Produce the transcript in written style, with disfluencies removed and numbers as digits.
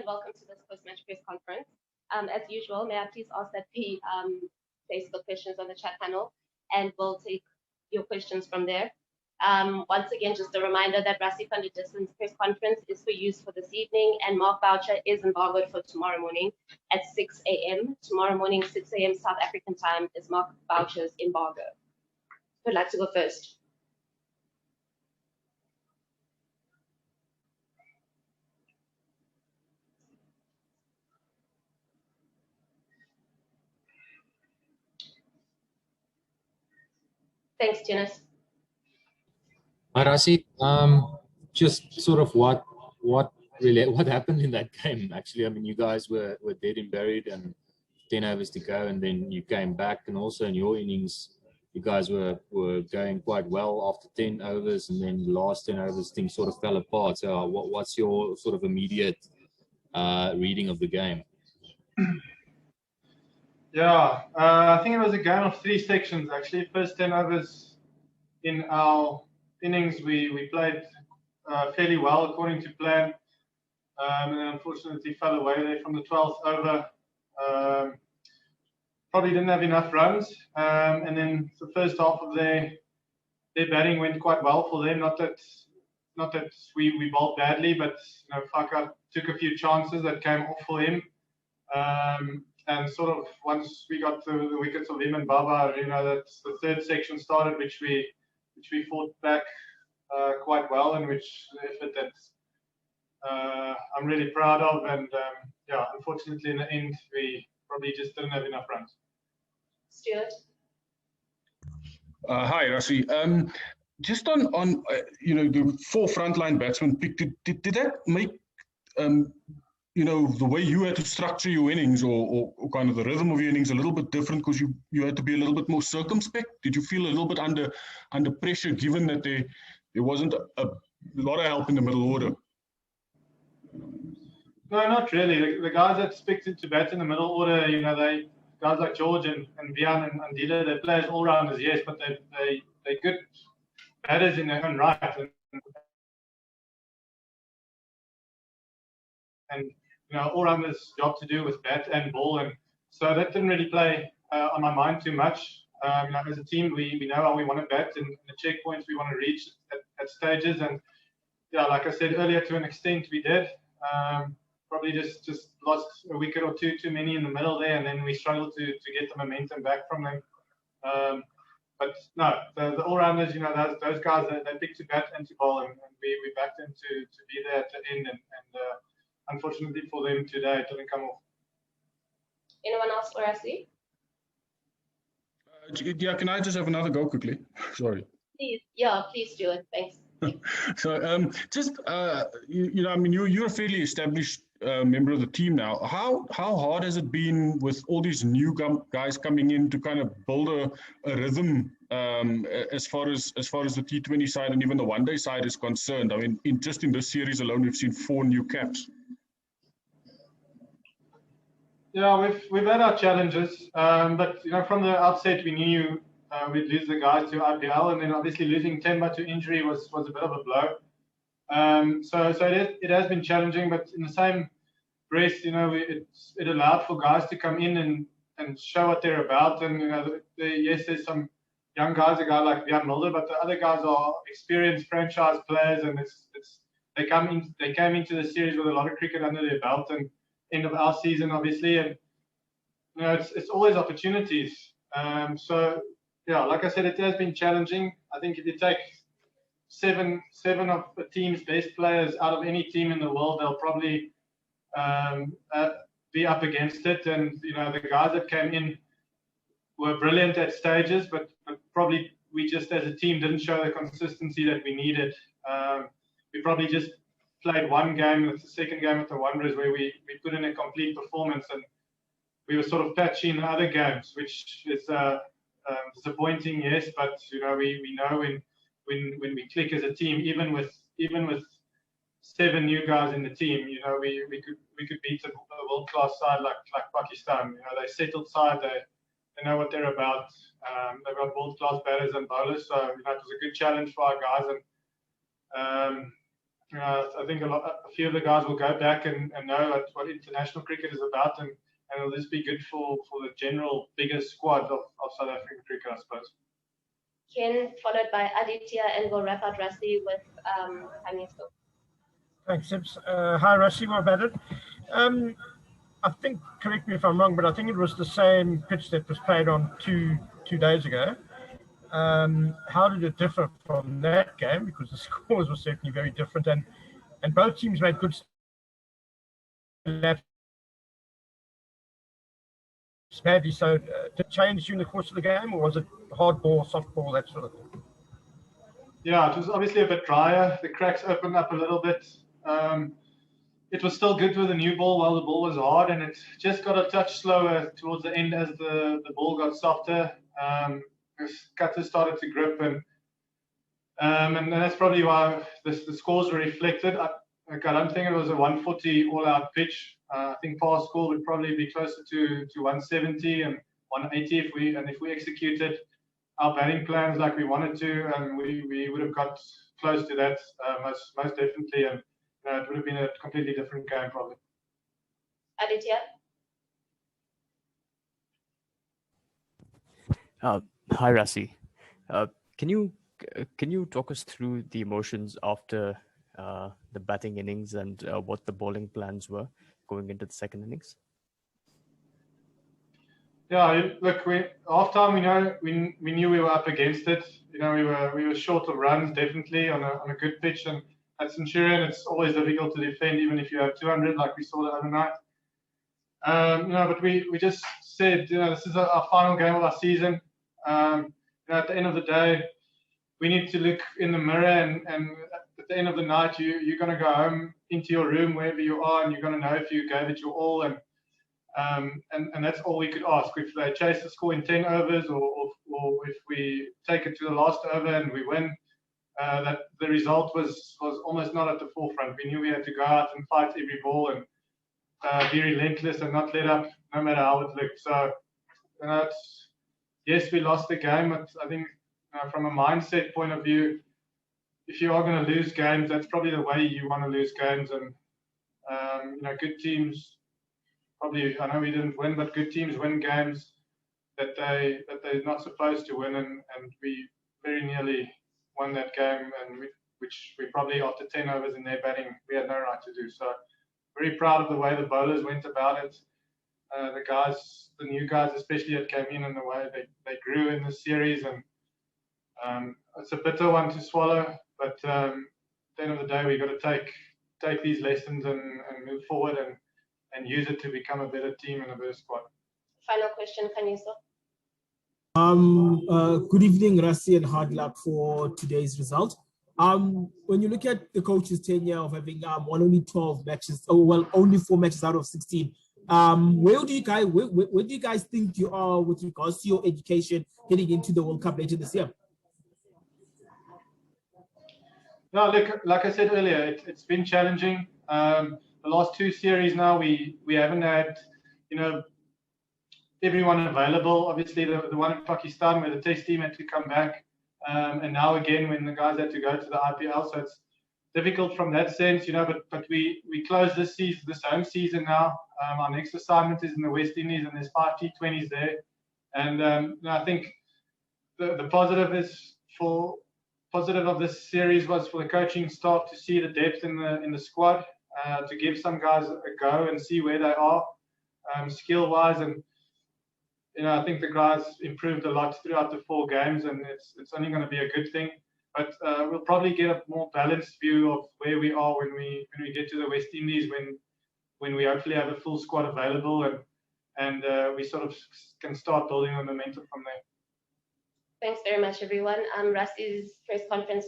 welcome to this post-match press conference. As usual, may I please ask that we place the questions on the chat panel, and we'll take your questions from there. Once again, just a reminder that Rassie van der Dussen's press conference is for use for this evening, and Mark Boucher is embargoed for tomorrow morning at 6 a.m. Tomorrow morning, 6 a.m. South African time is Mark Boucher's embargo. Who'd like to go first? Thanks, Janice. Hi, Rassie. Just sort of what happened in that game, actually. I mean, you guys were dead and buried and 10 overs to go, and then you came back, and also in your innings, you guys were going quite well after 10 overs, and then the last 10 overs, things sort of fell apart. So what's your sort of immediate reading of the game? Yeah, I think it was a game of 3 sections, actually. First 10 overs in our innings, we played fairly well according to plan, and then unfortunately fell away there from the 12th over. Probably didn't have enough runs, and then the first half of their batting went quite well for them. Not that we bowled badly, but Faka took a few chances that came off for him. And sort of once we got to the wickets of him and Baba, that's the third section started, which we fought back quite well, and which effort that I'm really proud of. And yeah, unfortunately in the end, we probably just didn't have enough runs. Stuart. Hi, Rassie. Just on the 4 frontline batsmen picked, did that make the way you had to structure your innings or kind of the rhythm of your innings a little bit different, because you had to be a little bit more circumspect? Did you feel a little bit under pressure, given that there wasn't a lot of help in the middle order? No, not really. The guys that picked to bat in the middle order, guys like George and Vian and Andila, they're players all-rounders, yes, but they're good batters in their own right. And all-rounders' job to do with bat and ball, and so that didn't really play on my mind too much. As a team, we know how we want to bat and the checkpoints we want to reach at stages, and yeah, like I said earlier, to an extent we did. Probably just lost a wicket or two too many in the middle there, and then we struggled to get the momentum back from them. But no, the all-rounders, those guys, they picked to bat and to bowl, and we backed them to be there at the end, and unfortunately for them today, it didn't come off. Anyone else for Rassie? Yeah, can I just have another go quickly? Sorry. Please, yeah, please do it. Thanks. So you're a fairly established member of the team now. How hard has it been with all these new guys coming in to kind of build a rhythm as far as the T20 side and even the one-day side is concerned? I mean, in this series alone, we've seen 4 new caps. Yeah, we've had our challenges, but from the outset we knew we'd lose the guys to IPL, and then obviously losing Temba to injury was a bit of a blow. So it has been challenging, but in the same breath, it allowed for guys to come in and show what they're about. And yes, there's some young guys, a guy like Jan Mulder, but the other guys are experienced franchise players, and they came into the series with a lot of cricket under their belt, and end of our season, obviously, and it's always opportunities. So yeah, like I said, it has been challenging. I think if you take seven of the team's best players out of any team in the world, they'll probably be up against it. And the guys that came in were brilliant at stages, but probably we just as a team didn't show the consistency that we needed. We probably just played one game, it's the second game at the Wanderers, where we put in a complete performance, and we were sort of patchy in the other games, which is disappointing, yes, but we know when we click as a team, even with 7 new guys in the team, we could beat a world-class side like Pakistan. They settled side, they know what they're about. They've got world-class batters and bowlers, so it was a good challenge for our guys, and I think a few of the guys will go back and know what international cricket is about, and it'll just be good for the general bigger squad of South African cricket, I suppose. Ken, followed by Aditya, and we'll wrap out Rassie with Kaniso. Thanks, Sips. Hi, Rassie, well batted. I think, correct me if I'm wrong, but I think it was the same pitch that was played on two days ago. How did it differ from that game? Because the scores were certainly very different, and both teams made good laps badly. So did it change during the course of the game, or was it hard ball, soft ball, that sort of thing? Yeah, it was obviously a bit drier. The cracks opened up a little bit. It was still good with the new ball while the ball was hard, and it just got a touch slower towards the end as the ball got softer. The cutters started to grip, and that's probably why the scores were reflected. I don't think it was a 140 all-out pitch. I think par score would probably be closer to 170 and 180 if we executed our batting plans like we wanted to, and we would have got close to that most definitely, and it would have been a completely different game probably. Aditya? Hi, Rassie. Can you talk us through the emotions after the batting innings and what the bowling plans were going into the second innings? Yeah, look, half time we knew we were up against it. We were short of runs definitely on a good pitch, and at Centurion it's always difficult to defend even if you have 200 like we saw the other night. But we just said this is our final game of our season. At the end of the day, we need to look in the mirror, and at the end of the night, you're going to go home into your room wherever you are, and you're going to know if you gave it your all, and that's all we could ask. If they chase the score in 10 overs, or if we take it to the last over and we win, that the result was almost not at the forefront. We knew we had to go out and fight every ball and be relentless and not let up, no matter how it looked. So, yes, we lost the game, but I think from a mindset point of view, if you are going to lose games, that's probably the way you want to lose games. And good teams probably, I know we didn't win, but good teams win games that they're not supposed to win, and we very nearly won that game, and which we probably, after 10 overs in their batting, we had no right to do. So very proud of the way the bowlers went about it. The new guys especially that came in, and the way they grew in this series, and it's a bitter one to swallow, but at the end of the day, we've got to take these lessons and move forward and use it to become a better team and a better squad. Final question, Kaniso. Good evening, Rassie, and hard luck for today's result. When you look at the coach's tenure of having won only 12 matches, only 4 matches out of 16, where do you guys think you are with regards to your education heading into the World Cup later this year? No, like I said earlier, it's been challenging. The last 2 series now, we haven't had, everyone available. Obviously, the one in Pakistan where the test team had to come back, and now again when the guys had to go to the IPL. So it's difficult from that sense, but we close this home season now. Our next assignment is in the West Indies, and there's 5 T20s there. And I think the positive of this series was for the coaching staff to see the depth in the squad, to give some guys a go and see where they are skill-wise. And I think the guys improved a lot throughout the 4 games, and it's only going to be a good thing. But we'll probably get a more balanced view of where we are when we get to the West Indies, when we hopefully have a full squad available, and we sort of can start building the momentum from there. Thanks very much, everyone. Rassie's press conference